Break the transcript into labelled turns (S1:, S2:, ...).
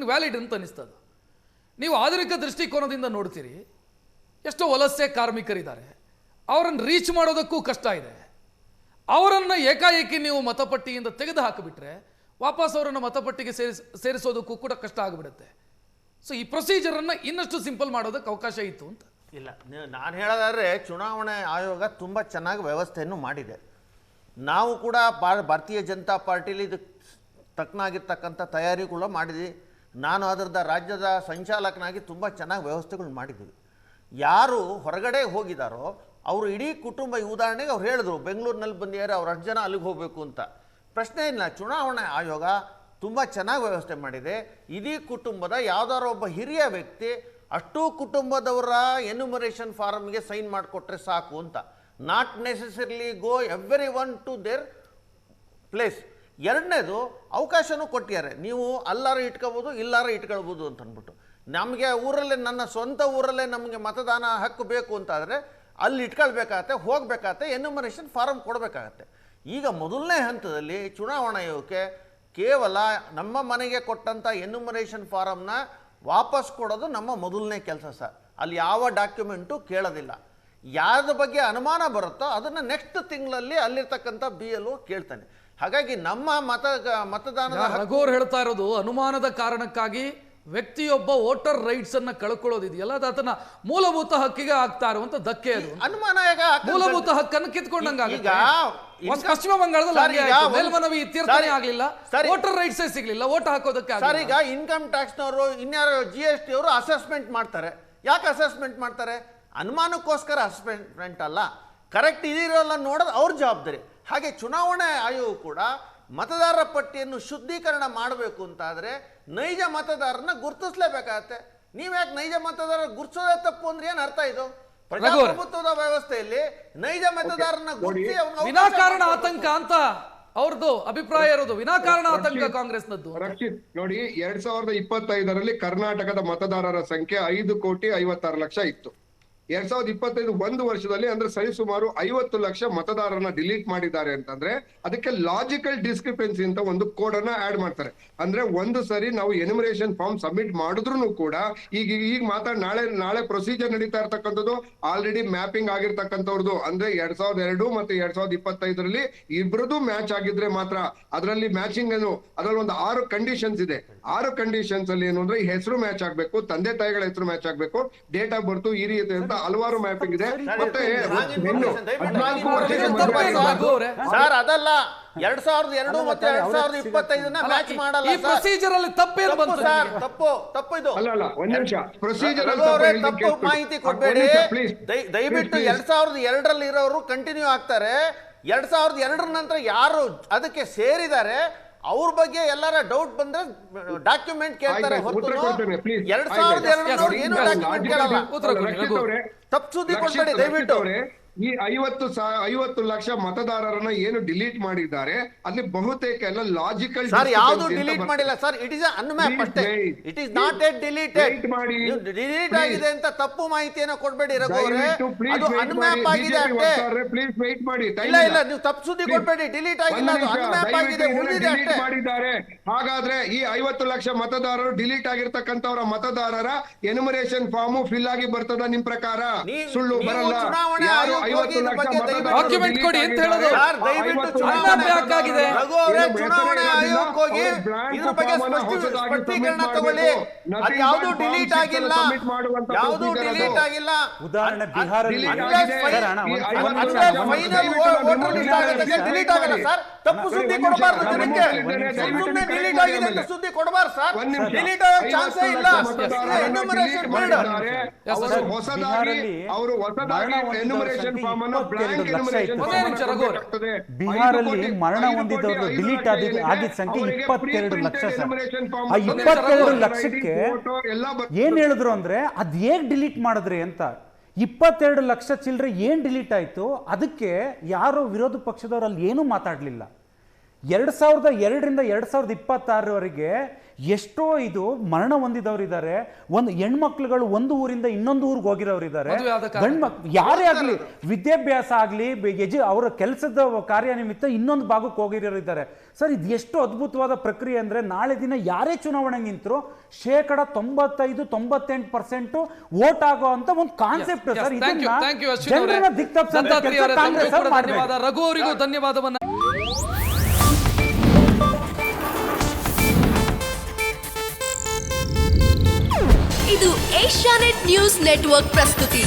S1: ನನಗೆ ವ್ಯಾಲಿಡ್ ಅಂತ ಅನಿಸ್ತದೆ. ನೀವು ಆಧುನಿಕ ದೃಷ್ಟಿಕೋನದಿಂದ ನೋಡ್ತೀರಿ, ಎಷ್ಟೋ ವಲಸೆ ಕಾರ್ಮಿಕರಿದ್ದಾರೆ, ಅವರನ್ನು ರೀಚ್ ಮಾಡೋದಕ್ಕೂ ಕಷ್ಟ ಇದೆ. ಅವರನ್ನು ಏಕಾಏಕಿ ನೀವು ಮತಪಟ್ಟಿಯಿಂದ ತೆಗೆದು ಹಾಕಿಬಿಟ್ರೆ ವಾಪಸ್ ಅವರನ್ನು ಮತಪಟ್ಟಿಗೆ ಸೇರಿಸೋದಕ್ಕೂ ಕೂಡ ಕಷ್ಟ ಆಗಿಬಿಡುತ್ತೆ. ಸೊ ಈ ಪ್ರೊಸೀಜರನ್ನು ಇನ್ನಷ್ಟು ಸಿಂಪಲ್ ಮಾಡೋದಕ್ಕೆ ಅವಕಾಶ ಇತ್ತು ಅಂತ.
S2: ಇಲ್ಲ, ನಾನು ಹೇಳೋದಾದ್ರೆ ಚುನಾವಣೆ ಆಯೋಗ ತುಂಬ ಚೆನ್ನಾಗಿ ವ್ಯವಸ್ಥೆಯನ್ನು ಮಾಡಿದೆ. ನಾವು ಕೂಡ ಭಾರತೀಯ ಜನತಾ ಪಾರ್ಟಿಲಿ ಇದಕ್ಕೆ ತಕ್ಕನಾಗಿರ್ತಕ್ಕಂಥ ತಯಾರಿಗಳು ಮಾಡಿದ್ವಿ. ನಾನು ಅದರದ ರಾಜ್ಯದ ಸಂಚಾಲಕನಾಗಿ ತುಂಬ ಚೆನ್ನಾಗಿ ವ್ಯವಸ್ಥೆಗಳು ಮಾಡಿದ್ದೀವಿ. ಯಾರು ಹೊರಗಡೆ ಹೋಗಿದ್ದಾರೋ ಅವರು ಇಡೀ ಕುಟುಂಬ, ಉದಾಹರಣೆಗೆ ಅವ್ರು ಹೇಳಿದ್ರು ಬೆಂಗಳೂರಿನಲ್ಲಿ ಬಂದಿದ್ದಾರೆ, ಅವ್ರು 10 ಜನ ಅಲ್ಲಿಗೆ ಹೋಗಬೇಕು ಅಂತ. ಪ್ರಶ್ನೆ ಇಲ್ಲ, ಚುನಾವಣಾ ಆಯೋಗ ತುಂಬ ಚೆನ್ನಾಗಿ ವ್ಯವಸ್ಥೆ ಮಾಡಿದೆ. ಇಡೀ ಕುಟುಂಬದ ಯಾವುದಾದ್ರು ಒಬ್ಬ ಹಿರಿಯ ವ್ಯಕ್ತಿ ಅಷ್ಟೂ ಕುಟುಂಬದವರ ಎನ್ಯುಮರೇಷನ್ ಫಾರಮ್ಗೆ ಸೈನ್ ಮಾಡಿಕೊಟ್ರೆ ಸಾಕು ಅಂತ. Not necessarily go every one to their place. ಎರಡನೇದು, ಅವಕಾಶನೂ ಕೊಟ್ಟಿದ್ದಾರೆ, ನೀವು ಅಲ್ಲಾರು ಇಟ್ಕೋಬೋದು ಇಲ್ಲಾರು ಇಟ್ಕೊಳ್ಬೋದು ಅಂತ ಅಂದ್ಬಿಟ್ಟು. ನಮಗೆ ಊರಲ್ಲೇ, ನನ್ನ ಸ್ವಂತ ಊರಲ್ಲೇ ನಮಗೆ ಮತದಾನ ಹಕ್ಕು ಬೇಕು ಅಂತಾದರೆ ಅಲ್ಲಿ ಇಟ್ಕೊಳ್ಬೇಕಾಗತ್ತೆ, ಹೋಗಬೇಕಾಗತ್ತೆ, ಎನ್ಯುಮರೇಷನ್ ಫಾರಮ್ ಕೊಡಬೇಕಾಗತ್ತೆ. ಈಗ ಮೊದಲನೇ ಹಂತದಲ್ಲಿ ಚುನಾವಣಾ ಆಯೋಗಕ್ಕೆ ಕೇವಲ ನಮ್ಮ ಮನೆಗೆ ಕೊಟ್ಟಂಥ ಎನ್ಯುಮರೇಷನ್ ಫಾರಮ್ನ ವಾಪಸ್ ಕೊಡೋದು ನಮ್ಮ ಮೊದಲನೇ ಕೆಲಸ ಸರ್. ಅಲ್ಲಿ ಯಾವ ಡಾಕ್ಯುಮೆಂಟು ಕೇಳೋದಿಲ್ಲ. ಯಾರದ ಬಗ್ಗೆ ಅನುಮಾನ ಬರುತ್ತೋ ಅದನ್ನು ನೆಕ್ಸ್ಟ್ ತಿಂಗಳಲ್ಲಿ ಅಲ್ಲಿರ್ತಕ್ಕಂಥ BLO ಕೇಳ್ತಾನೆ. ಹಾಗಾಗಿ ನಮ್ಮ ಮತದಾನದ
S1: ರಘುವರು ಹೇಳ್ತಾ ಇರೋದು ಅನುಮಾನದ ಕಾರಣಕ್ಕಾಗಿ ವ್ಯಕ್ತಿಯೊಬ್ಬ ವೋಟರ್ ರೈಟ್ಸ್ ಅನ್ನ ಕಳ್ಕೊಳ್ಳೋದಿದೆಯಲ್ಲ, ಅದು ಆತನ ಮೂಲಭೂತ ಹಕ್ಕಿಗೆ ಆಗ್ತಾ ಇರುವಂತ ಧಕ್ಕೆ. ಅದು
S2: ಅನುಮಾನ
S1: ಮೂಲಭೂತ ಹಕ್ಕನ್ನು ಕಿತ್ಕೊಂಡಂಗ. ಪಶ್ಚಿಮ ಬಂಗಾಳದಲ್ಲಿ ಮೇಲ್ಮನವಿ ಇತ್ಯರ್ಥನೆ ಆಗ್ಲಿಲ್ಲ, ವೋಟರ್ ರೈಟ್ಸ್ ಸಿಗ್ಲಿಲ್ಲ, ವೋಟ್ ಹಾಕೋದಕ್ಕೆ.
S2: ಸರ್, ಈಗ ಇನ್ಕಮ್ ಟ್ಯಾಕ್ಸ್ನವರು ಇನ್ಯಾರು GST ಅವರು ಅಸೆಸ್ಮೆಂಟ್ ಮಾಡ್ತಾರೆ. ಯಾಕೆ ಅಸೆಸ್ಮೆಂಟ್ ಮಾಡ್ತಾರೆ? ಅನುಮಾನಕ್ಕೋಸ್ಕರ ಅಸೆಸ್ಮೆಂಟ್ ಅಲ್ಲ, ಕರೆಕ್ಟ್ ಇದಿರೋಲ್ಲ ನೋಡೋದು ಅವ್ರ ಜವಾಬ್ದಾರಿ. ಹಾಗೆ ಚುನಾವಣಾ ಆಯೋಗ ಕೂಡ ಮತದಾರರ ಪಟ್ಟಿಯನ್ನು ಶುದ್ಧೀಕರಣ ಮಾಡಬೇಕು ಅಂತಾದರೆ ನೈಜ ಮತದಾರರನ್ನ ಗುರುತಿಸಲೇಬೇಕಾಗತ್ತೆ. ನೀವ್ಯಾಕೆ ನೈಜ ಮತದಾರ ಗುರುತಿಸೋದೇ ತಪ್ಪು ಅಂದ್ರೆ ಏನು ಅರ್ಥ? ಇದು ಪ್ರಜಾಪ್ರಭುತ್ವದ ವ್ಯವಸ್ಥೆಯಲ್ಲಿ ನೈಜ ಮತದಾರರನ್ನ ಗುರುತಿಸಿ
S1: ವಿನಾಕಾರಣ ಆತಂಕ ಅಂತ ಅವ್ರದ್ದು ಅಭಿಪ್ರಾಯ ಇರೋದು. ವಿನಾಕಾರಣ ಆತಂಕ ಕಾಂಗ್ರೆಸ್ನದ್ದು.
S3: ರಕ್ಷಿತ್ ನೋಡಿ, 2025ರಲ್ಲಿ ಕರ್ನಾಟಕದ ಮತದಾರರ ಸಂಖ್ಯೆ 5,56,00,000 ಇತ್ತು. 2025 ಒಂದು ವರ್ಷದಲ್ಲಿ ಅಂದ್ರೆ ಸರಿಸುಮಾರು 50 ಲಕ್ಷ ಮತದಾರರನ್ನ ಡಿಲೀಟ್ ಮಾಡಿದ್ದಾರೆ ಅಂತಂದ್ರೆ ಅದಕ್ಕೆ ಲಾಜಿಕಲ್ ಡಿಸ್ಕ್ರಿಪೆನ್ಸಿ ಅಂತ ಒಂದು ಕೋಡ್ ಅನ್ನ ಆಡ್ ಮಾಡ್ತಾರೆ. ಅಂದ್ರೆ ಒಂದು ಸರಿ ನಾವು ಎನ್ಯುಮರೇಷನ್ ಫಾರ್ಮ್ ಸಬ್ಮಿಟ್ ಮಾಡಿದ್ರು ಕೂಡ ಈಗ ನಾಳೆ ಪ್ರೊಸೀಜರ್ ನಡೀತಾ ಇರ್ತಕ್ಕಂಥದ್ದು ಆಲ್ರೆಡಿ ಮ್ಯಾಪಿಂಗ್ ಆಗಿರ್ತಕ್ಕಂಥವ್ರದ್ದು. ಅಂದ್ರೆ 2002 ಮತ್ತೆ 2025ರಲ್ಲಿ ಇಬ್ರದ್ದು ಮ್ಯಾಚ್ ಆಗಿದ್ರೆ ಮಾತ್ರ ಅದರಲ್ಲಿ ಮ್ಯಾಚಿಂಗ್ ಏನು, ಅದ್ರಲ್ಲಿ ಒಂದು 6 ಕಂಡೀಷನ್ಸ್ ಇದೆ. 6 ಕಂಡೀಷನ್ಸ್ ಅಲ್ಲಿ ಏನು ಅಂದ್ರೆ ಹೆಸರು ಮ್ಯಾಚ್ ಆಗ್ಬೇಕು, ತಂದೆ ತಾಯಿಗಳ ಹೆಸರು ಮ್ಯಾಚ್ ಆಗ್ಬೇಕು, ಡೇಟ್ ಆಫ್ ಬರ್ತ್ ಈ ರೀತಿ ಅಂತ ಹಲವಾರು ಮ್ಯಾಪಿಂಗ್ ಇದೆ. ಮತ್ತೆ
S2: ಸರ್ ಅದಲ್ಲ, 2002 ಮತ್ತೆ 2025 ಮ್ಯಾಚ್ ಮಾಡಲ್ಲ.
S1: ಪ್ರೊಸೀಜರ್ ಅಲ್ಲಿ ತಪ್ಪೇನು ಬಂತು
S2: ಸರ್? ತಪ್ಪು ಇದು
S3: ಅಲ್ಲ, ಒಂದ್ ನಿಮಿಷ. ಪ್ರೊಸೀಜರ್
S2: ತಪ್ಪು ಮಾಹಿತಿ ಕೊಡ್ಬೇಡಿ ದಯವಿಟ್ಟು. 2002ರಲ್ಲಿ ಇರೋರು ಕಂಟಿನ್ಯೂ ಆಗ್ತಾರೆ. 2002 ನಂತರ ಯಾರು ಅದಕ್ಕೆ ಸೇರಿದ್ದಾರೆ ಅವ್ರ ಬಗ್ಗೆ ಎಲ್ಲಾರ ಡೌಟ್ ಬಂದ್ರೆ ಡಾಕ್ಯುಮೆಂಟ್ ಕೇಳ್ತಾರೆ ಹೊರತು 2002 ಏನು ಡಾಕ್ಯುಮೆಂಟ್ ಕೇಳಲ್ಲ. ತಪ್ಪು ಸುದ್ದಿ ಕೊಡ್ಬೇಡಿ ದಯವಿಟ್ಟು.
S3: ಈ 50 ಲಕ್ಷ ಮತದಾರರನ್ನ ಏನು ಡಿಲೀಟ್ ಮಾಡಿದ್ದಾರೆ ಅಲ್ಲಿ ಬಹುತೇಕ ಎಲ್ಲ ಲಾಜಿಕಲ್.
S2: ಸರ್, ಯಾವುದು ಡಿಲೀಟ್ ಮಾಡಿಲ್ಲ ಸರ್, ಇಟ್ ಇಸ್ ಅನ್ಮ್ಯಾಪ್ ಅಷ್ಟೇ. It is not at deleted. Delete ಆಗಿದೆ ಅಂತ ತಪ್ಪು ಮಾಹಿತಿಯನ್ನು ಕೊಡ್ಬೇಡಿ ರಘು ಅವರೇ, ಅದು ಅನ್ಮ್ಯಾಪ್ ಆಗಿದೆ ಅಷ್ಟೇ.
S3: ಪ್ಲೀಸ್ ವೇಟ್ ಮಾಡಿ.
S2: ಇಲ್ಲ, ನೀವು ತಪ್ಪು ಸುದ್ದಿ ಕೊಡ್ಬೇಡಿ. ಡಿಲೀಟ್ ಆಗಿಲ್ಲ, ಅದು ಅನ್ಮ್ಯಾಪ್ ಆಗಿದೆ, ಉಳಿದಿದೆ ಅಷ್ಟೇ.
S3: ಮಾಡಿದ್ದಾರೆ. ಹಾಗಾದ್ರೆ ಈ 50 ಲಕ್ಷ ಮತದಾರರು ಡಿಲೀಟ್ ಆಗಿರ್ತಕ್ಕಂಥವರ ಮತದಾರರ ಎನ್ಯುಮರೇಷನ್ ಫಾರ್ಮ್ ಫಿಲ್ ಆಗಿ ಬರ್ತದ ನಿಮ್ ಪ್ರಕಾರ? ಸುಳ್ಳು ಬರಲ್ಲ. ಯಾರು
S1: ಡಾಕ್ಯುಮೆಂಟ್ ಕೊಡಿ ಅಂತ ಹೇಳೋದು.
S2: ಚುನಾವಣಾ ಆಯೋಗಕ್ಕೆ ಹೋಗಿ ಇದ್ರ ಬಗ್ಗೆ ಸ್ಪಷ್ಟೀಕರಣ ತಗೊಳ್ಳಿ. ಅದು ಯಾವುದು ಡಿಲೀಟ್ ಆಗಿಲ್ಲ, ಯಾವುದು ಡಿಲೀಟ್ ಆಗಿಲ್ಲ.
S4: ಉದಾಹರಣೆ ಬಿಹಾರಲ್ಲಿ
S2: ಡಿಲೀಟ್ ಆಗಲ್ಲ ಸರ್. ತಪ್ಪು ಸುದ್ದಿ ಕೊಡಬಾರ್ದು ಜನಕ್ಕೆ. ಸುಮ್ಮನೆ ಡಿಲೀಟ್ ಆಗಿದೆ ಅಂತ ಸುದ್ದಿ ಕೊಡಬಾರ್ದು ಸರ್. ಡಿಲೀಟ್ ಆಗೋ ಚಾನ್ಸೇ ಇಲ್ಲ.
S4: ಬಿಹಾರಲ್ಲಿ ಮರಣ ಹೊಂದಿದವರು ಡಿಲೀಟ್ ಆಗಿದ್ದ ಸಂಖ್ಯೆ 22 ಲಕ್ಷ. ಆ 22 ಲಕ್ಷಕ್ಕೆ ಏನ್ ಹೇಳಿದ್ರು ಅಂದ್ರೆ ಅದ್ ಹೇಗ್ ಡಿಲೀಟ್ ಮಾಡಿದ್ರಿ ಅಂತ. 22 ಲಕ್ಷ ಚಿಲ್ಲರೆ ಏನ್ ಡಿಲೀಟ್ ಆಯ್ತು ಅದಕ್ಕೆ ಯಾರೋ ವಿರೋಧ ಪಕ್ಷದವ್ರು ಅಲ್ಲಿ ಏನೂ ಮಾತಾಡ್ಲಿಲ್ಲ. 2002ರಿಂದ 2026ರವರೆಗೆ ಎಷ್ಟೋ ಇದು ಮರಣ ಹೊಂದಿದವರಿದ್ದಾರೆ, ಒಂದು ಹೆಣ್ಮಕ್ಳುಗಳು ಒಂದು ಊರಿಂದ ಇನ್ನೊಂದು ಊರಿಗೆ ಹೋಗಿರೋರಿದ್ದಾರೆ,
S1: ಮದುವೆ ಆದ ಕಾರಣ.
S4: ಗಂಡ್ ಯಾರೇ ಆಗ್ಲಿ ವಿದ್ಯಾಭ್ಯಾಸ ಆಗ್ಲಿ ಅವರ ಕೆಲಸದ ಕಾರ್ಯ ನಿಮಿತ್ತ ಇನ್ನೊಂದು ಭಾಗಕ್ಕೆ ಹೋಗಿರೋರಿದ್ದಾರೆ. ಸರ್, ಇದು ಎಷ್ಟು ಅದ್ಭುತವಾದ ಪ್ರಕ್ರಿಯೆ ಅಂದ್ರೆ ನಾಳೆ ದಿನ ಯಾರೇ ಚುನಾವಣೆ ನಿಂತರು 95-98% ವೋಟ್ ಆಗೋ ಅಂತ ಒಂದು ಕಾನ್ಸೆಪ್ಟ್ ಸರ್. ಇದನ್ನ ದಿಕ್ ತಪ್ಪಿಸಂತ ಕೆಲಸ ಕಾಂಗ್ರೆಸ್ ಅವ್ರು ಮಾಡ್ಬೇಕು.
S1: ಧನ್ಯವಾದ. ರಘು ಅವರಿಗೂ ಧನ್ಯವಾದವನ್ನ.
S5: ಇದು ಏಷ್ಯಾನೆಟ್ ನ್ಯೂಸ್ ನೆಟ್ವರ್ಕ್ ಪ್ರಸ್ತುತಿ.